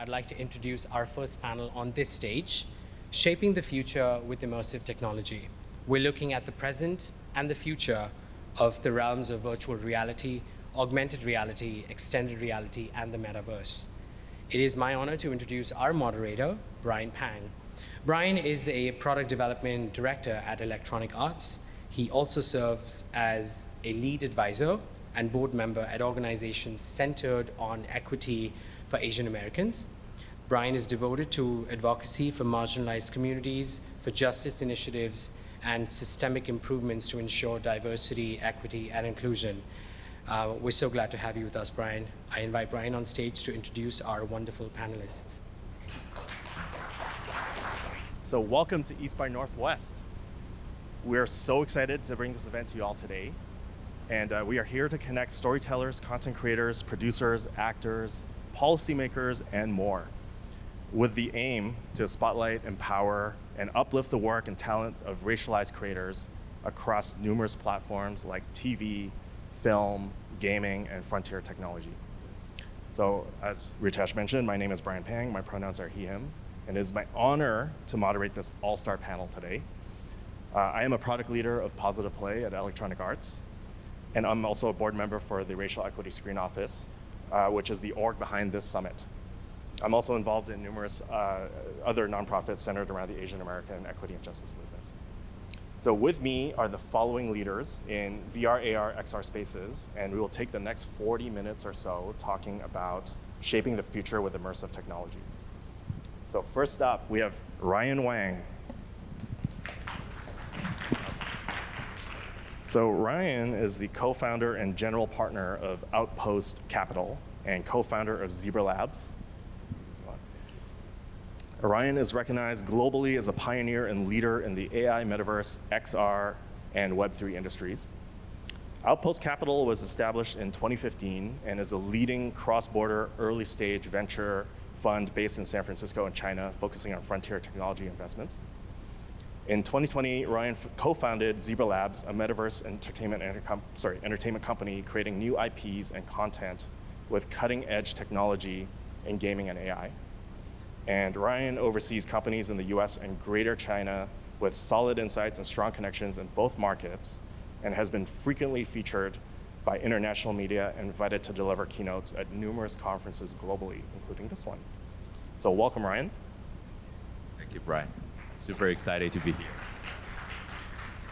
I'd like to introduce our first panel on this stage, Shaping the Future with Immersive Technology. We're looking at the present and the future of the realms of virtual reality, augmented reality, extended reality, and the metaverse. It is my honor to introduce our moderator, Brian Pang. Brian is a product development director at Electronic Arts. He also serves as a lead advisor and board member at organizations centered on equity for Asian Americans. Brian is devoted to advocacy for marginalized communities, for justice initiatives, and systemic improvements to ensure diversity, equity, and inclusion. We're so glad to have you with us, Brian. I invite Brian on stage to introduce our wonderful panelists. So welcome to East by Northwest. We're so excited to bring this event to you all today. And we are here to connect storytellers, content creators, producers, actors, policymakers, and more, with the aim to spotlight, empower, and uplift the work and talent of racialized creators across numerous platforms like TV, film, gaming, and frontier technology. So as Ritesh mentioned, my name is Brian Pang. My pronouns are he, him, and it is my honor to moderate this all-star panel today. I am a product leader of Positive Play at Electronic Arts, and I'm also a board member for the Racial Equity Screen Office, which is the org behind this summit. I'm also involved in numerous other nonprofits centered around the Asian American equity and justice movements. So with me are the following leaders in VR, AR, XR spaces, and we will take the next 40 minutes or so talking about shaping the future with immersive technology. So first up, we have Ryan Wang. So Ryan is the co-founder and general partner of Outpost Capital and co-founder of Zebra Labs. Ryan is recognized globally as a pioneer and leader in the AI, Metaverse, XR, and Web3 industries. Outpost Capital was established in 2015 and is a leading cross-border early-stage venture fund based in San Francisco and China, focusing on frontier technology investments. In 2020, Ryan co-founded Zebra Labs, a metaverse entertainment company creating new IPs and content with cutting-edge technology in gaming and AI. And Ryan oversees companies in the US and Greater China with solid insights and strong connections in both markets, and has been frequently featured by international media and invited to deliver keynotes at numerous conferences globally, including this one. So welcome, Ryan. Thank you, Brian. Super excited to be here.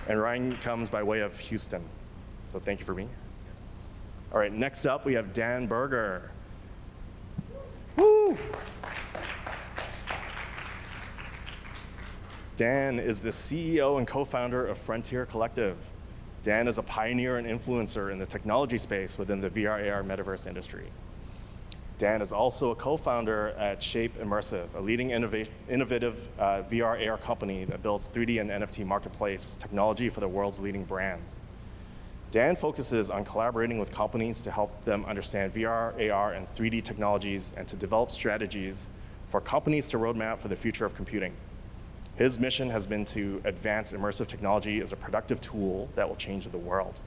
And Ryan comes by way of Houston. So thank you for being here. All right, next up we have Dan Berger. Woo! Dan is the CEO and co-founder of Frontier Collective. Dan is a pioneer and influencer in the technology space within the VR, AR, metaverse industry. Dan is also a co-founder at Shape Immersive, a leading innovative VR, AR company that builds 3D and NFT marketplace technology for the world's leading brands. Dan focuses on collaborating with companies to help them understand VR, AR, and 3D technologies and to develop strategies for companies to roadmap for the future of computing. His mission has been to advance immersive technology as a productive tool that will change the world.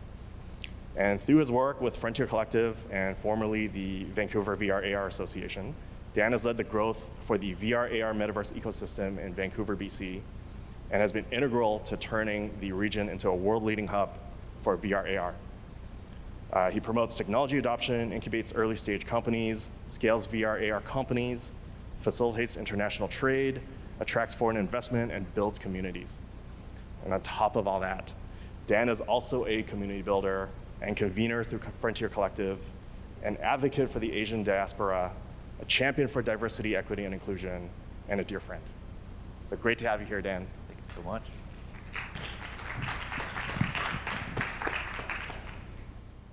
And through his work with Frontier Collective and formerly the Vancouver VR AR Association, Dan has led the growth for the VR AR metaverse ecosystem in Vancouver, BC, and has been integral to turning the region into a world-leading hub for VR AR. He promotes technology adoption, incubates early-stage companies, scales VR AR companies, facilitates international trade, attracts foreign investment, and builds communities. And on top of all that, Dan is also a community builder and convener through Frontier Collective, an advocate for the Asian diaspora, a champion for diversity, equity, and inclusion, and a dear friend. So great to have you here, Dan. Thank you so much.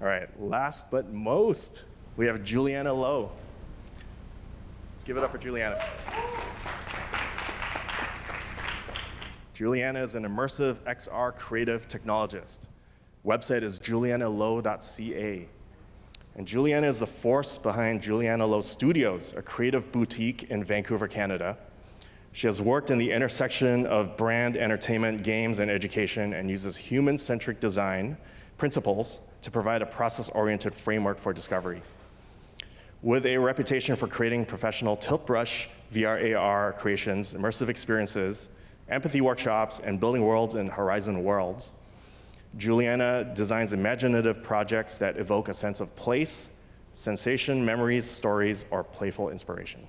All right, last but most, we have Juliana Lowe. Let's give it up for Juliana. Juliana is an immersive XR creative technologist. Website is julianalowe.ca. And Juliana is the force behind Juliana Lowe Studios, a creative boutique in Vancouver, Canada. She has worked in the intersection of brand, entertainment, games, and education, and uses human-centric design principles to provide a process-oriented framework for discovery. With a reputation for creating professional tilt-brush VR AR creations, immersive experiences, empathy workshops, and building worlds in Horizon Worlds, Juliana designs imaginative projects that evoke a sense of place, sensation, memories, stories, or playful inspiration.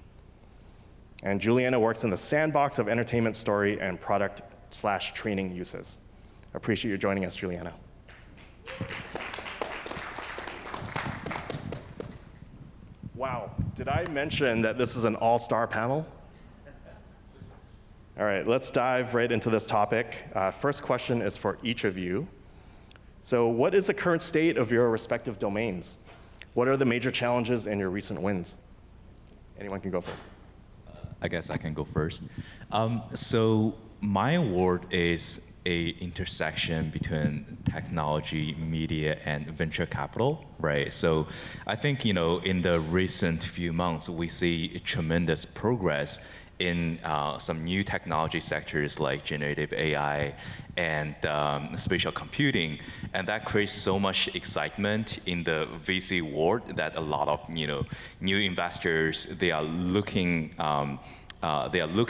And Juliana works in the sandbox of entertainment, story, and product/training uses. Appreciate you joining us, Juliana. Wow, did I mention that this is an all-star panel? All right, let's dive right into this topic. First question is for each of you. So what is the current state of your respective domains? What are the major challenges and your recent wins? Anyone can go first. I guess I can go first. So my award is a intersection between technology, media, and venture capital, right? So I think, in the recent few months, we see tremendous progress in some new technology sectors like generative AI and spatial computing, and that creates so much excitement in the VC world that a lot of new investors they are looking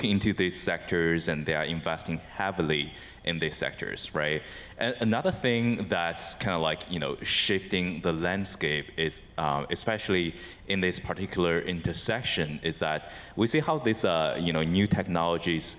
into these sectors and they are investing heavily in these sectors, right? And another thing that's kind of like shifting the landscape is, especially in this particular intersection, is that we see how these new technologies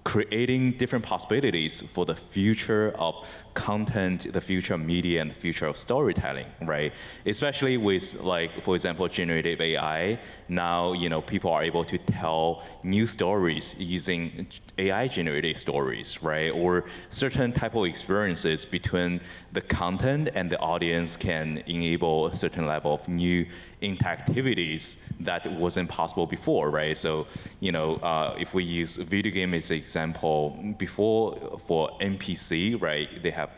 creating different possibilities for the future of content, the future of media, and the future of storytelling, right? Especially with, for example, generative AI. Now, people are able to tell new stories using AI-generated stories, right? Or certain type of experiences between the content and the audience can enable a certain level of new interactivities that wasn't possible before, right? So, if we use video game as an example, before for NPC, right, they have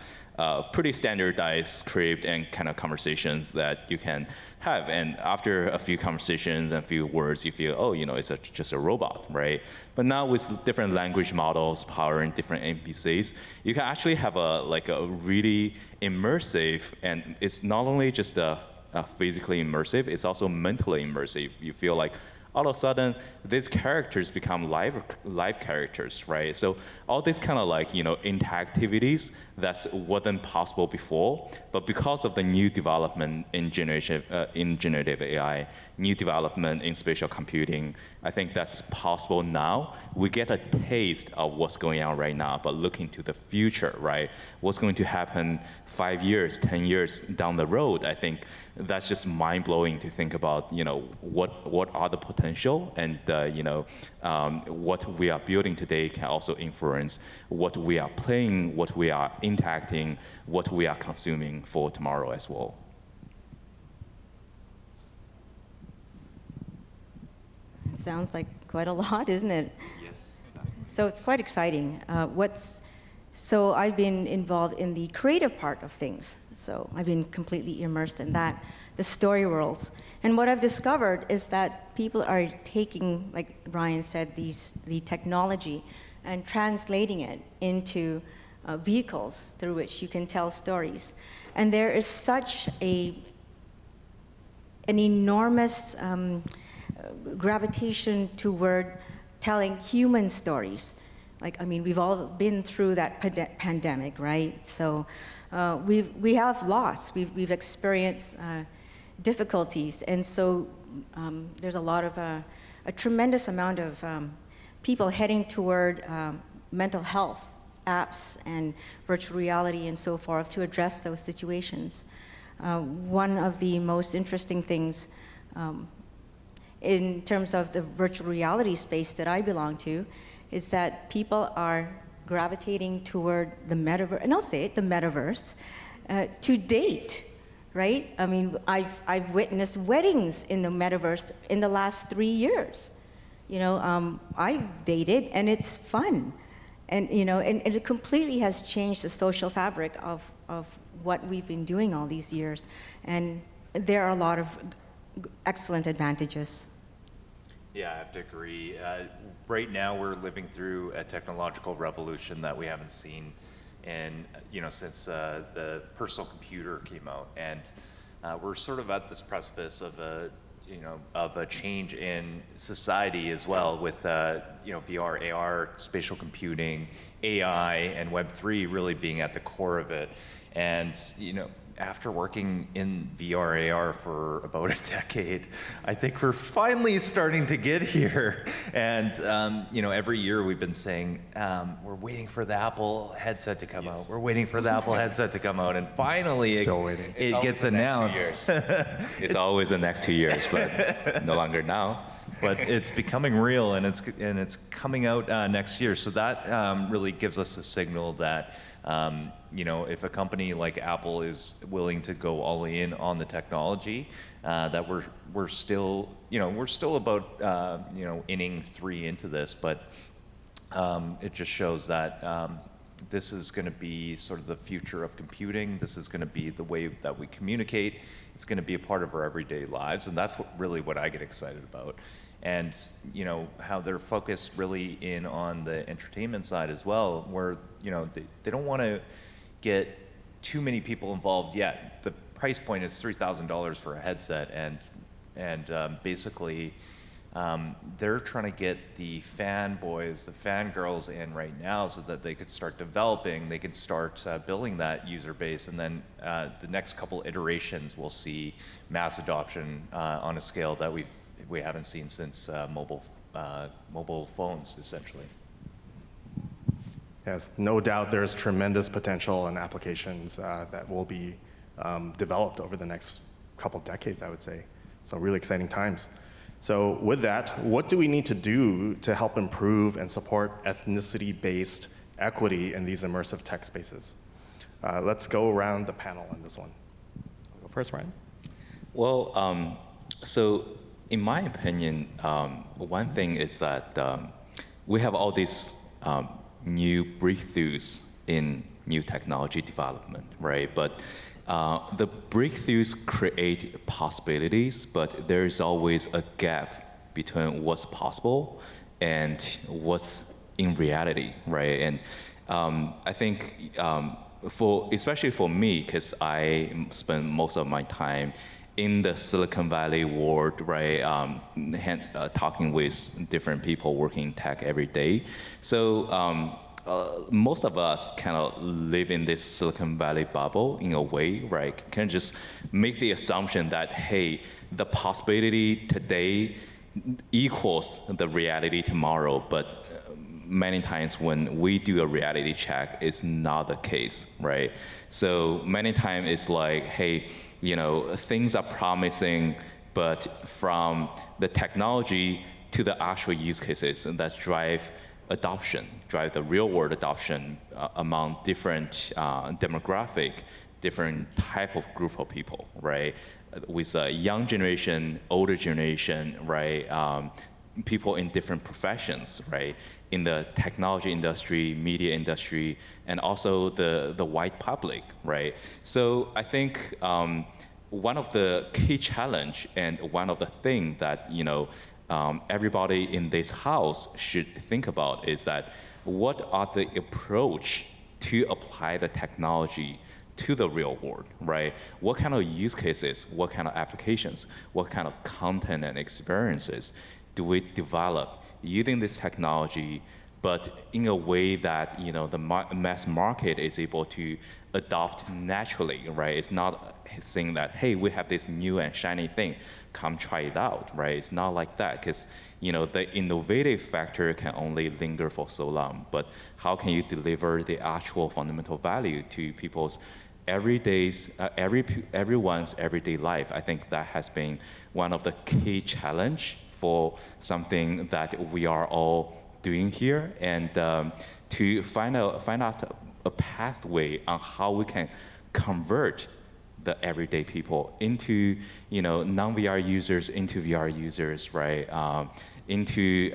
pretty standardized script and kind of conversations that you can have. And after a few conversations and a few words, you feel, oh, it's just a robot, right? But now with different language models powering different NPCs, you can actually have a really immersive, and it's not only just physically immersive, it's also mentally immersive. You feel like all of a sudden, these characters become live characters, right? So all these kind of interactivities that wasn't possible before, but because of the new development in generative AI, new development in spatial computing, I think that's possible now. We get a taste of what's going on right now, but looking to the future, right? What's going to happen 5 years, 10 years down the road? I think that's just mind-blowing to think about, what are the potential, and what we are building today can also influence what we are playing, what we are interacting, what we are consuming for tomorrow as well. It sounds like quite a lot, isn't it? Yes. So it's quite exciting. So I've been involved in the creative part of things. So I've been completely immersed in that, the story worlds. And what I've discovered is that people are taking, like Brian said, the technology and translating it into vehicles through which you can tell stories. And there is such an enormous gravitation toward telling human stories. We've all been through that pandemic, right? So we have loss, we've experienced difficulties, and so there's a tremendous amount of people heading toward mental health apps and virtual reality and so forth to address those situations. One of the most interesting things in terms of the virtual reality space that I belong to is that people are gravitating toward the metaverse, and I'll say it, the metaverse, to date, right? I've witnessed weddings in the metaverse in the last 3 years. I've dated, and it's fun. And, and it completely has changed the social fabric of what we've been doing all these years. And there are a lot of excellent advantages. Yeah, I have to agree. Right now, we're living through a technological revolution that we haven't seen since the personal computer came out. And we're sort of at this precipice of a of a change in society as well with, VR, AR, spatial computing, AI, and Web3 really being at the core of it. And, after working in VR, AR for about a decade, I think we're finally starting to get here. And, every year we've been saying, we're waiting for the Apple headset to come out. We're waiting for the Apple headset to come out. And finally, it gets announced. It's always the next 2 years, but no longer now. But it's becoming real, and it's coming out next year. So that really gives us a signal that if a company like Apple is willing to go all in on the technology, that we're still about inning 3 into this, but it just shows that this is going to be sort of the future of computing. This is going to be the way that we communicate. It's going to be a part of our everyday lives, and that's what I get excited about. And how they're focused really in on the entertainment side as well, where they don't want to get too many people involved yet. The price point is $3,000 for a headset, and basically they're trying to get the fanboys, the fangirls in right now, so that they could start developing, they could start building that user base, and then the next couple iterations we'll see mass adoption on a scale that we haven't seen since mobile phones, essentially. Yes, no doubt there's tremendous potential and applications that will be developed over the next couple decades, I would say. So really exciting times. So with that, what do we need to do to help improve and support ethnicity-based equity in these immersive tech spaces? Let's go around the panel on this one. I'll go first, Ryan. Well, so in my opinion, one thing is that we have all these new breakthroughs in new technology development, right? But the breakthroughs create possibilities, but there is always a gap between what's possible and what's in reality, right? And I think especially for me, because I spend most of my time in the Silicon Valley world, right, talking with different people working in tech every day. So most of us kind of live in this Silicon Valley bubble in a way, right? Can just make the assumption that, hey, the possibility today equals the reality tomorrow, but many times when we do a reality check, it's not the case, right? So many times it's like, hey, things are promising, but from the technology to the actual use cases, and that drive the real world adoption among different demographic, different type of group of people, right? With a young generation, older generation, right? People in different professions, right? In the technology industry, media industry, and also the white public, right? So I think one of the key challenge and one of the thing that everybody in this house should think about is that what are the approach to apply the technology to the real world, right? What kind of use cases, what kind of applications, what kind of content and experiences do we develop using this technology, but in a way that the mass market is able to adopt naturally, right? It's not saying that, hey, we have this new and shiny thing, come try it out, right? It's not like that, because the innovative factor can only linger for so long, but how can you deliver the actual fundamental value to people's everyone's everyday life? I think that has been one of the key challenge for something that we are all doing here, and to find out a pathway on how we can convert the everyday people into non-VR users, into VR users, right? Into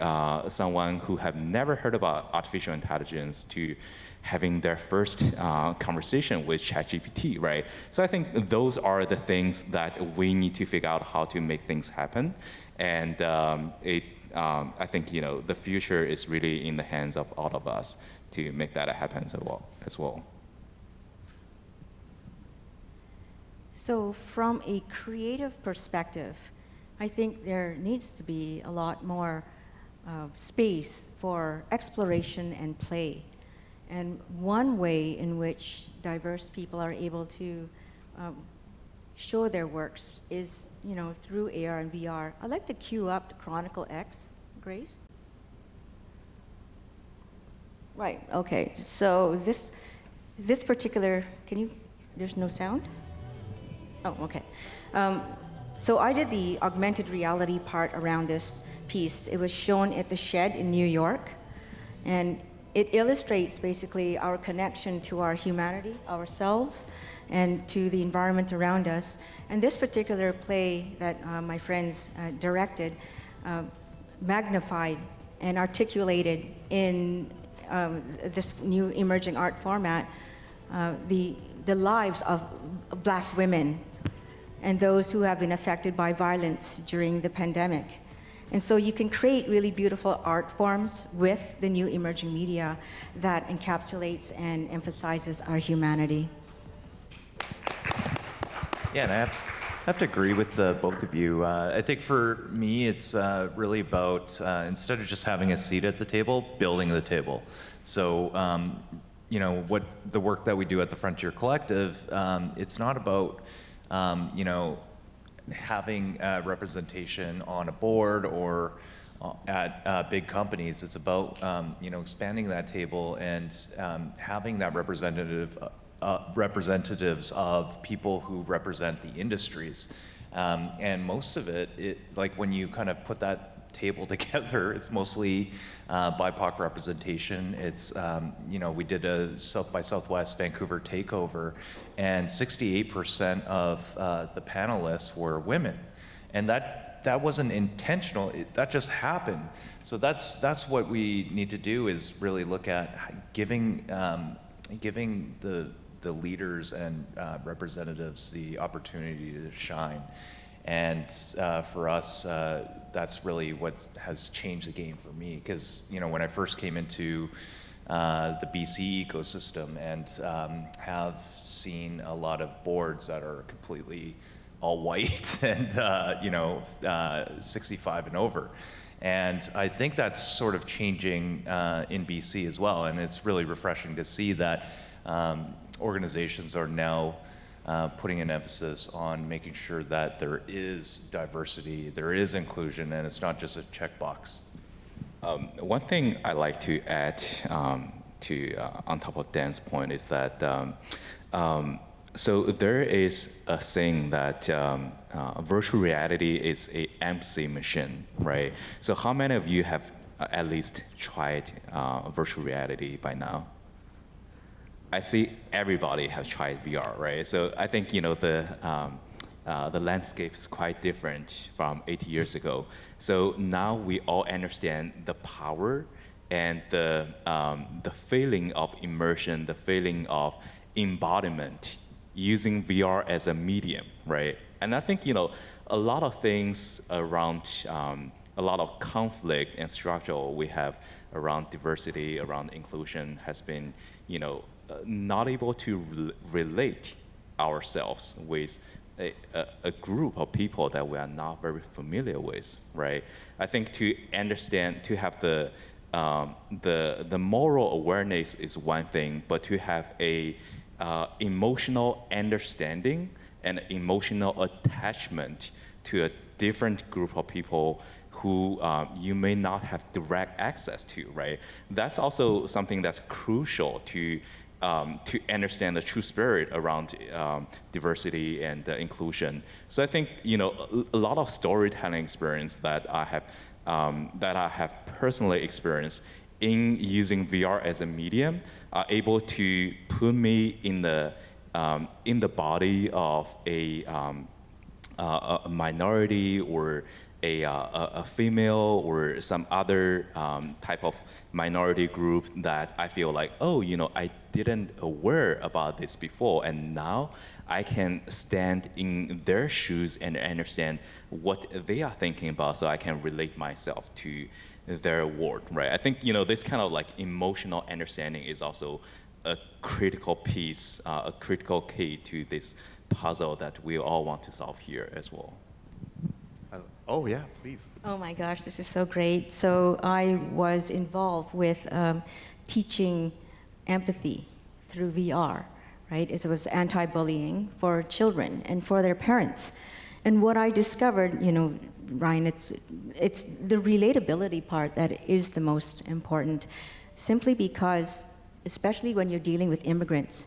someone who have never heard about artificial intelligence to having their first conversation with ChatGPT, right? So I think those are the things that we need to figure out how to make things happen. And I think the future is really in the hands of all of us to make that happen as well. So from a creative perspective, I think there needs to be a lot more space for exploration and play. And one way in which diverse people are able to show their works is, through AR and VR. I'd like to cue up the Chronicle X, Grace. Right, okay, so this particular, there's no sound? Oh, okay. So I did the augmented reality part around this piece. It was shown at the Shed in New York, and it illustrates basically our connection to our humanity, ourselves, and to the environment around us. And this particular play that my friends directed magnified and articulated in this new emerging art format the lives of Black women and those who have been affected by violence during the pandemic. And so you can create really beautiful art forms with the new emerging media that encapsulates and emphasizes our humanity. Yeah, and I have to agree with both of you. I think for me, it's really about, instead of just having a seat at the table, building the table. So, what the work that we do at the Frontier Collective, it's not about, having representation on a board or at big companies. It's about, expanding that table and having that representatives of people who represent the industries. And most of it, like when you kind of put that table together, it's mostly BIPOC representation. It's, we did a South by Southwest Vancouver takeover, and 68% of the panelists were women. And that wasn't intentional, that just happened. So that's what we need to do, is really look at giving the leaders and representatives the opportunity to shine. And for us, that's really what has changed the game for me. Because when I first came into the BC ecosystem and have seen a lot of boards that are completely all white and 65 and over. And I think that's sort of changing in BC as well. And it's really refreshing to see that organizations are now putting an emphasis on making sure that there is diversity, there is inclusion, and it's not just a checkbox. One thing I like to add on top of Dan's point is that so there is a saying that virtual reality is a MC machine, right? So how many of you have at least tried virtual reality by now? I see everybody has tried VR, right? So I think the landscape is quite different from 80 years ago. So now we all understand the power and the feeling of immersion, the feeling of embodiment using VR as a medium, right? And I think a lot of things around a lot of conflict and struggle we have around diversity, around inclusion has been not able to relate ourselves with a group of people that we are not very familiar with, right? I think to understand, to have the moral awareness is one thing, but to have a emotional understanding and emotional attachment to a different group of people who you may not have direct access to, right? That's also something that's crucial to understand the true spirit around diversity and inclusion. So I think a lot of storytelling experience that I have personally experienced in using VR as a medium are able to put me in the body of a minority or a female or some other type of minority group that I feel like, I didn't aware about this before, and now I can stand in their shoes and understand what they are thinking about, so I can relate myself to their world, right? I think this kind of like emotional understanding is also a critical piece, a critical key to this puzzle that we all want to solve here as well. Oh yeah, please. Oh my gosh, this is so great. So I was involved with teaching empathy through VR, right? It was anti-bullying for children and for their parents. And what I discovered, Ryan, it's the relatability part that is the most important, simply because, especially when you're dealing with immigrants,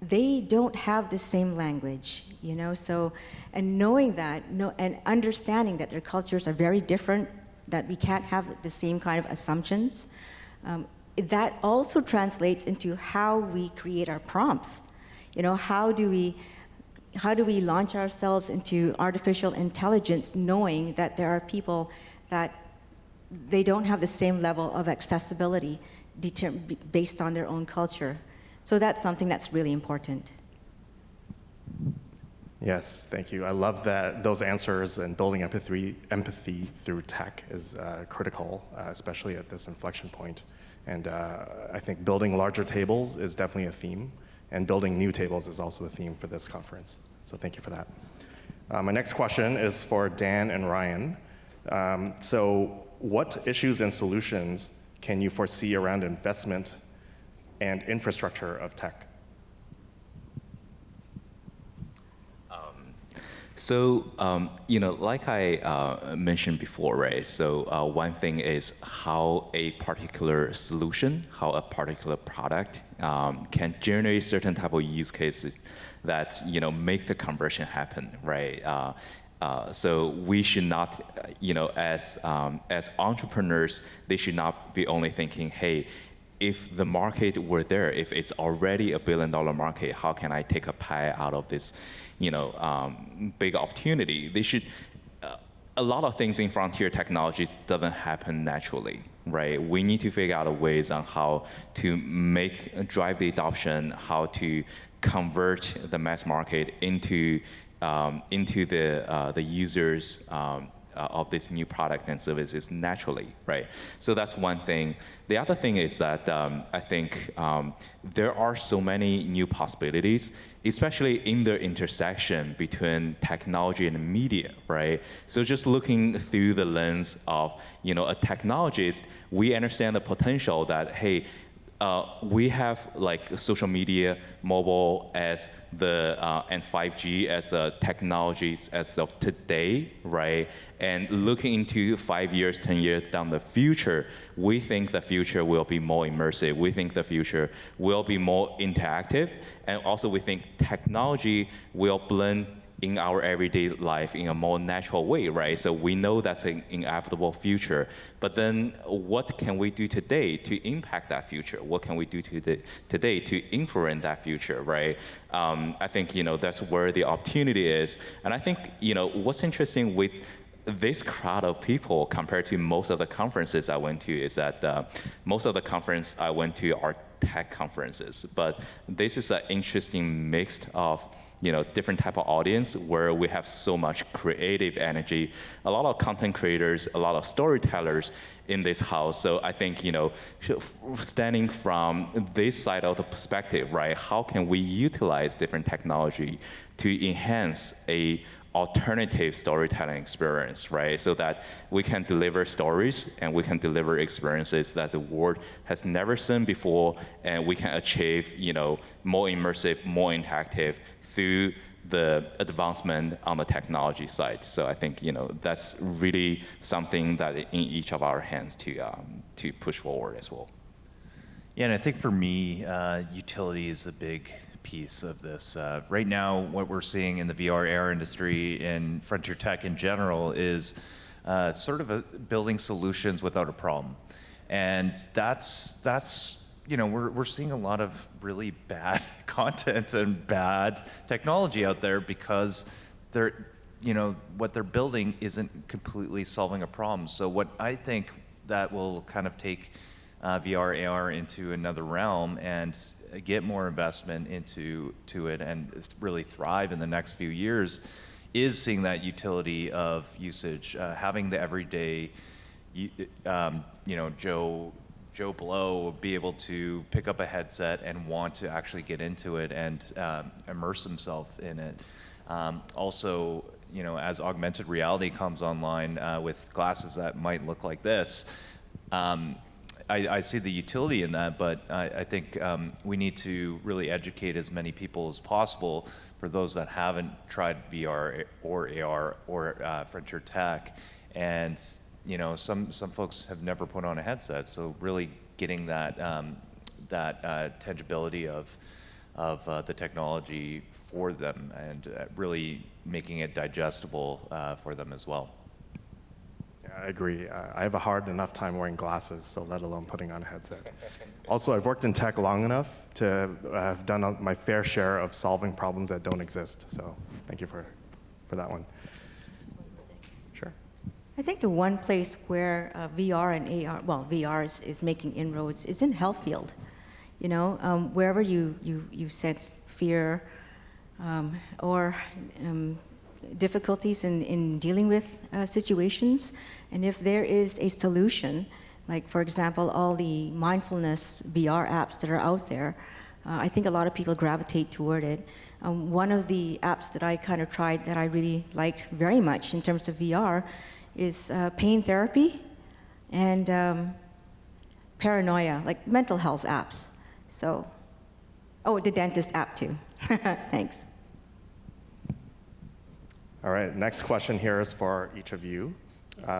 they don't have the same language, so, and knowing that, and understanding that their cultures are very different, that we can't have the same kind of assumptions, that also translates into how we create our prompts. How do we launch ourselves into artificial intelligence, knowing that there are people that they don't have the same level of accessibility based on their own culture. So that's something that's really important. Yes, thank you. I love that those answers, and building empathy through tech is critical, especially at this inflection point. And I think building larger tables is definitely a theme, and building new tables is also a theme for this conference. So thank you for that. My next question is for Dan and Ryan. So what issues and solutions can you foresee around investment and infrastructure of tech? Like I mentioned before, right? So one thing is how a particular solution, how a particular product can generate certain type of use cases that make the conversion happen, right? So we should not, as entrepreneurs, they should not be only thinking, hey, if the market were there, if it's already $1 billion market, how can I take a pie out of this, big opportunity? They should. A lot of things in frontier technologies doesn't happen naturally, right? We need to figure out ways on how to drive the adoption, how to convert the mass market into the users of this new product and services naturally, right? So that's one thing. The other thing is that I think there are so many new possibilities, especially in the intersection between technology and media, right? So just looking through the lens of a technologist, we understand the potential that, hey, we have like social media, mobile as and 5G as technologies as of today, right? And looking into 5 years, 10 years down the future, we think the future will be more immersive. We think the future will be more interactive. And also we think technology will blend in our everyday life in a more natural way, right? So we know that's an inevitable future. But then what can we do today to impact that future? What can we do today to influence that future, right? I think, that's where the opportunity is. And I think, what's interesting with this crowd of people compared to most of the conferences I went to is that most of the conferences I went to are tech conferences, but this is an interesting mix of different type of audience where we have so much creative energy, a lot of content creators, a lot of storytellers in this house. So I think standing from this side of the perspective, right? How can we utilize different technology to enhance a alternative storytelling experience, right? So that we can deliver stories and we can deliver experiences that the world has never seen before, and we can achieve, more immersive, more interactive through the advancement on the technology side. So I think, that's really something that in each of our hands to push forward as well. Yeah, and I think for me, utility is a big piece of this. Right now, what we're seeing in the VR AR industry and frontier tech in general is sort of building solutions without a problem. And that's we're seeing a lot of really bad content and bad technology out there because what they're building isn't completely solving a problem. So what I think that will kind of take VR AR into another realm and get more investment into it and really thrive in the next few years is seeing that utility of usage, having the everyday, Joe Blow be able to pick up a headset and want to actually get into it and immerse himself in it. Also, as augmented reality comes online with glasses that might look like this, I see the utility in that, but I think we need to really educate as many people as possible for those that haven't tried VR or AR or frontier tech. And some folks have never put on a headset, so really getting that tangibility of the technology for them and really making it digestible for them as well. Yeah, I agree. I have a hard enough time wearing glasses, so let alone putting on a headset. Also, I've worked in tech long enough to have done my fair share of solving problems that don't exist. So thank you for that one. Sure. I think the one place where VR and AR, well, VR is making inroads is in health field. Wherever you sense fear or difficulties in dealing with situations, and if there is a solution, like for example, all the mindfulness VR apps that are out there, I think a lot of people gravitate toward it. One of the apps that I kind of tried that I really liked very much in terms of VR is pain therapy and paranoia, like mental health apps. So, the dentist app too. Thanks. All right, next question here is for each of you.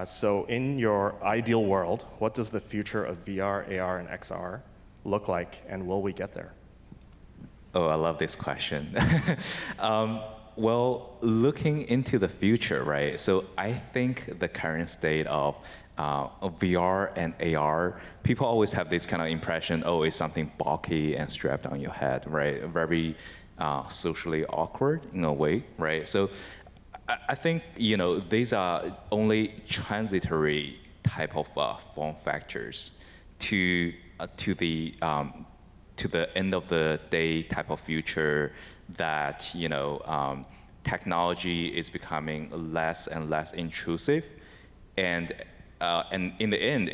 So in your ideal world, what does the future of VR, AR, and XR look like, and will we get there? Oh, I love this question. Well, looking into the future, right? So I think the current state of VR and AR, people always have this kind of impression, it's something bulky and strapped on your head, right? Very socially awkward in a way, right? So I think, these are only transitory type of form factors to the end of the day type of future that, technology is becoming less and less intrusive, and in the end,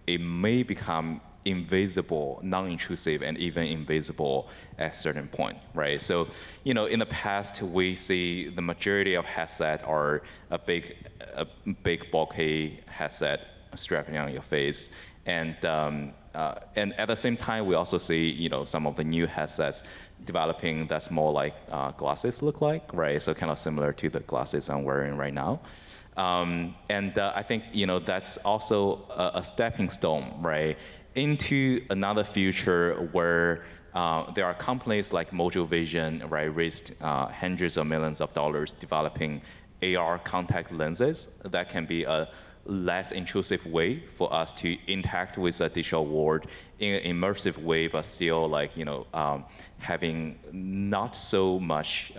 it may become invisible, non-intrusive, and even invisible at a certain point, right? So, in the past, we see the majority of headset are a big bulky headset strapping on your face, and at the same time, we also see, some of the new headsets developing that's more like glasses look like, right? So kind of similar to the glasses I'm wearing right now. I think, that's also a stepping stone, right, into another future where there are companies like Mojo Vision, right, raised hundreds of millions of dollars developing AR contact lenses that can be a less intrusive way for us to interact with a digital world in an immersive way, but still having not so much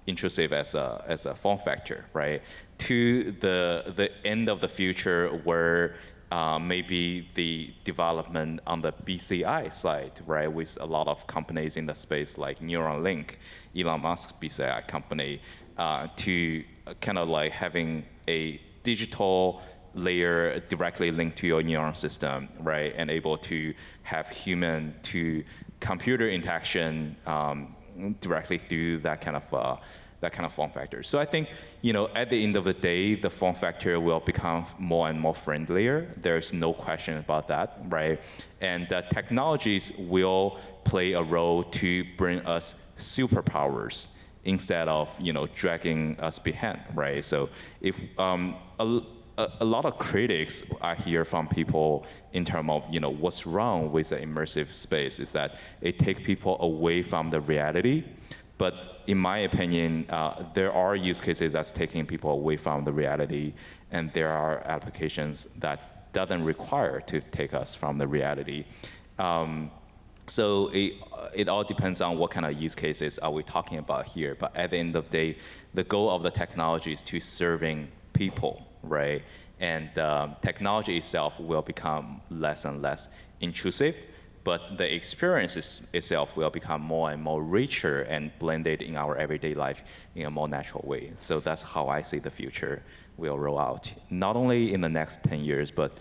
intrusive as a form factor, right? To the end of the future where maybe the development on the BCI side, right, with a lot of companies in the space like Neuralink, Elon Musk's BCI company, to kind of having a digital layer directly linked to your neuron system, right, and able to have human to computer interaction directly through that kind of form factor. So I think, at the end of the day, the form factor will become more and more friendlier. There's no question about that, right? And the technologies will play a role to bring us superpowers instead of, dragging us behind, right? So if a lot of critics I hear from people in terms of, what's wrong with the immersive space is that it takes people away from the reality. But in my opinion, there are use cases that's taking people away from the reality, and there are applications that doesn't require to take us from the reality. So it all depends on what kind of use cases are we talking about here. But at the end of the day, the goal of the technology is to serving people, right? And technology itself will become less and less intrusive, but the experience itself will become more and more richer and blended in our everyday life in a more natural way. So that's how I see the future will roll out, not only in the next 10 years, but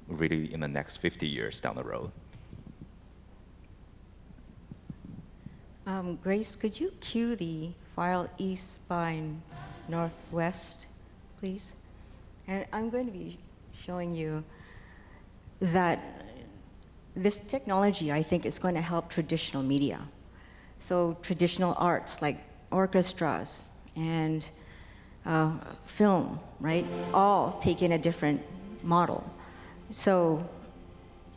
really in the next 50 years down the road. Grace, could you cue the file E-spine northwest, please. And I'm going to be showing you that this technology, I think, is going to help traditional media. So traditional arts like orchestras and film, right, all take in a different model. So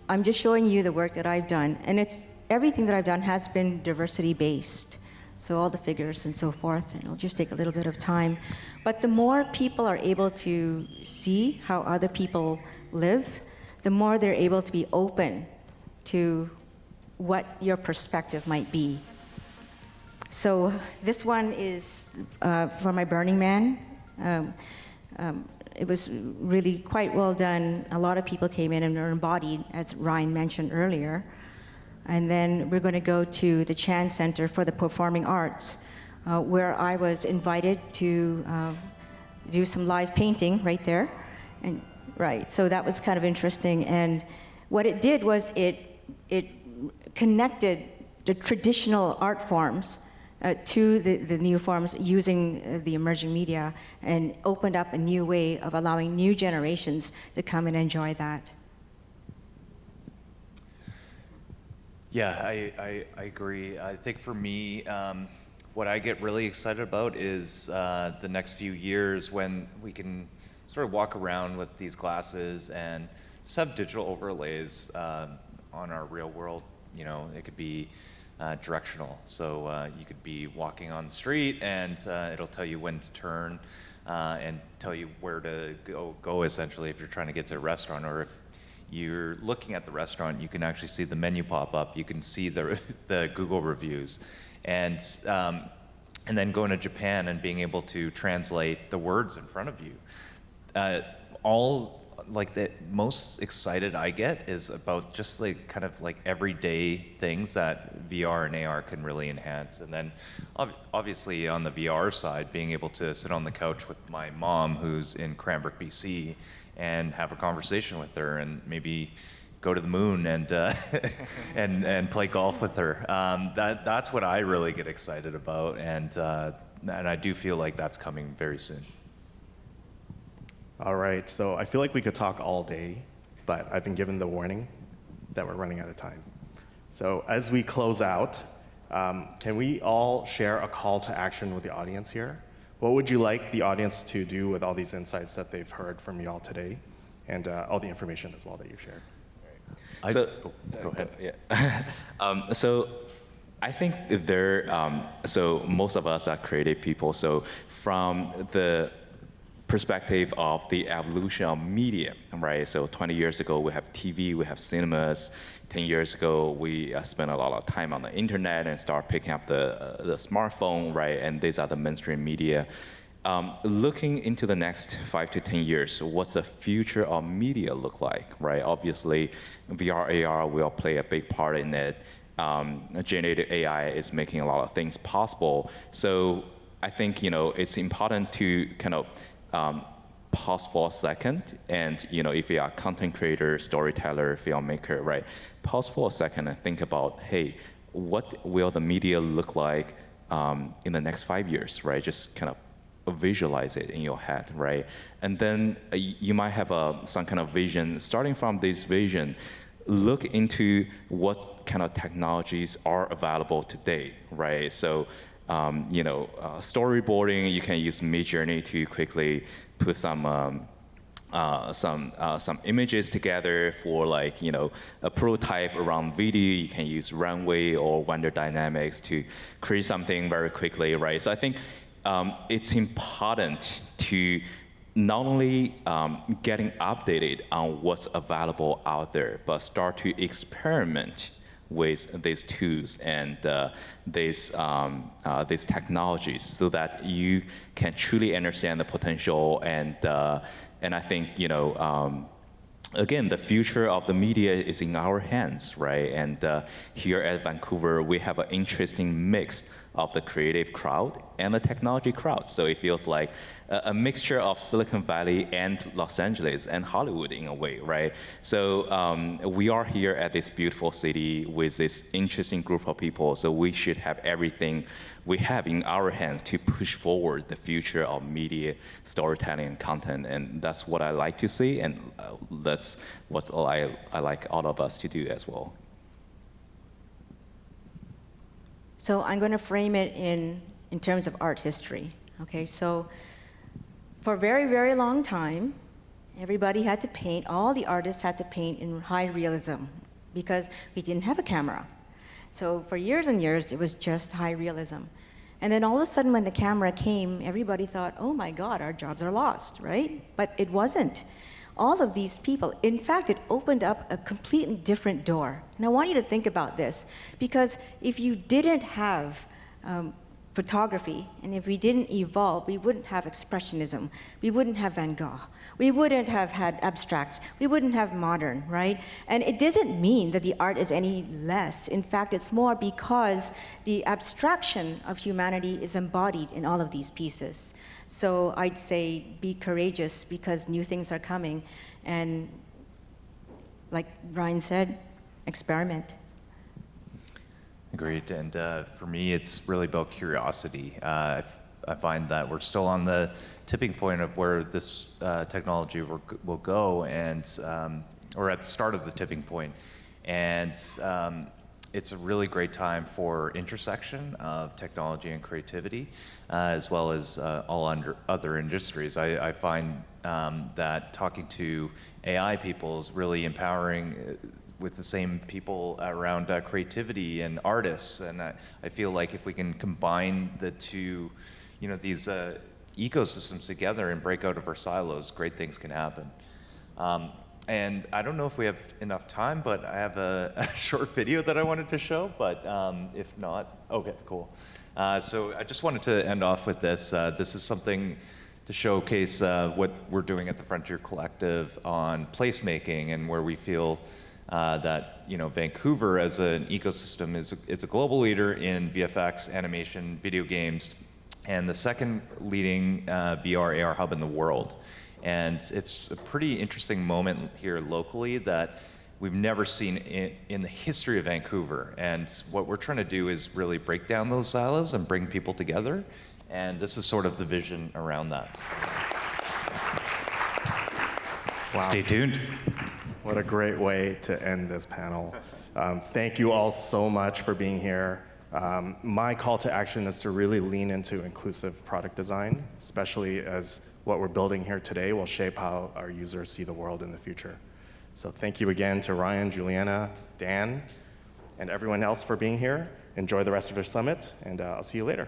I'm just showing you the work that I've done, and everything that I've done has been diversity-based. So all the figures and so forth, and it'll just take a little bit of time. But the more people are able to see how other people live, the more they're able to be open to what your perspective might be. So this one is for my Burning Man. It was really quite well done. A lot of people came in and were embodied, as Ryan mentioned earlier. And then we're going to go to the Chan Center for the Performing Arts, where I was invited to do some live painting right there. And right, so that was kind of interesting. And what it did was it connected the traditional art forms to the new forms using the emerging media, and opened up a new way of allowing new generations to come and enjoy that. Yeah, I agree. I think for me, what I get really excited about is the next few years when we can sort of walk around with these glasses and just have digital overlays on our real world. You know, it could be directional. So you could be walking on the street and it'll tell you when to turn and tell you where to go essentially if you're trying to get to a restaurant, or if you're looking at the restaurant, you can actually see the menu pop up. You can see the Google reviews, and then going to Japan and being able to translate the words in front of you. All like the most excited I get is about just like kind of like everyday things that VR and AR can really enhance. And then obviously on the VR side, being able to sit on the couch with my mom who's in Cranbrook, BC, and have a conversation with her and maybe go to the moon and and play golf with her. That's what I really get excited about, and I do feel like that's coming very soon. All right, so I feel like we could talk all day, but I've been given the warning that we're running out of time. So as we close out, can we all share a call to action with the audience here? What would you like the audience to do with all these insights that they've heard from y'all today, and all the information as well that you've shared? Go ahead. Yeah. So I think so most of us are creative people. So from the perspective of the evolution of media, right? So 20 years ago, we have TV, we have cinemas. 10 years ago, we spent a lot of time on the internet and start picking up the smartphone, right? And these are the mainstream media. Looking into the next 5 to 10 years, what's the future of media look like, right? Obviously, VR, AR will play a big part in it. Generative AI is making a lot of things possible. So I think, it's important to kind of pause for a second, and if you are a content creator, storyteller, filmmaker, right, pause for a second and think about, hey, what will the media look like in the next 5 years, right? Just kind of visualize it in your head, right? And then you might have some kind of vision. Starting from this vision, look into what kind of technologies are available today, right? So storyboarding, you can use Midjourney to quickly put some images together for a prototype around video. You can use Runway or Wonder Dynamics to create something very quickly, right? So I think it's important to not only getting updated on what's available out there, but start to experiment with these tools and these technologies, so that you can truly understand the potential. And I think again, the future of the media is in our hands, right? And here at Vancouver, we have an interesting mix of the creative crowd and the technology crowd. So it feels like a mixture of Silicon Valley and Los Angeles and Hollywood in a way, right? So we are here at this beautiful city with this interesting group of people, so we should have everything we have in our hands to push forward the future of media, storytelling, and content, and that's what I like to see, and that's what I like all of us to do as well. So I'm going to frame it in terms of art history. Okay, so for a very, very long time, everybody had to paint, all the artists had to paint in high realism because we didn't have a camera. So for years and years, it was just high realism. And then all of a sudden when the camera came, everybody thought, oh my God, our jobs are lost, right? But it wasn't. All of these people, in fact, it opened up a completely different door. And I want you to think about this, because if you didn't have photography, and if we didn't evolve, we wouldn't have expressionism, we wouldn't have Van Gogh, we wouldn't have had abstract, we wouldn't have modern, right? And it doesn't mean that the art is any less. In fact, it's more because the abstraction of humanity is embodied in all of these pieces. So I'd say be courageous because new things are coming. And like Ryan said, experiment. Agreed. And for me, it's really about curiosity. I find that we're still on the tipping point of where this technology will go, and or at the start of the tipping point. And it's a really great time for intersection of technology and creativity, as well as all other industries. I find that talking to AI people is really empowering with the same people around creativity and artists. And I feel like if we can combine the two, these ecosystems together and break out of our silos, great things can happen. And I don't know if we have enough time, but I have a short video that I wanted to show, but if not, okay, cool. So I just wanted to end off with this. This is something to showcase what we're doing at the Frontier Collective on placemaking, and where we feel that Vancouver as an ecosystem is a global leader in VFX, animation, video games, and the second leading VR AR hub in the world. And it's a pretty interesting moment here locally that we've never seen in the history of Vancouver. And what we're trying to do is really break down those silos and bring people together. And this is sort of the vision around that. Wow. Stay tuned. What a great way to end this panel. Thank you all so much for being here. My call to action is to really lean into inclusive product design, especially as what we're building here today will shape how our users see the world in the future. So thank you again to Ryan, Juliana, Dan, and everyone else for being here. Enjoy the rest of your summit, and I'll see you later.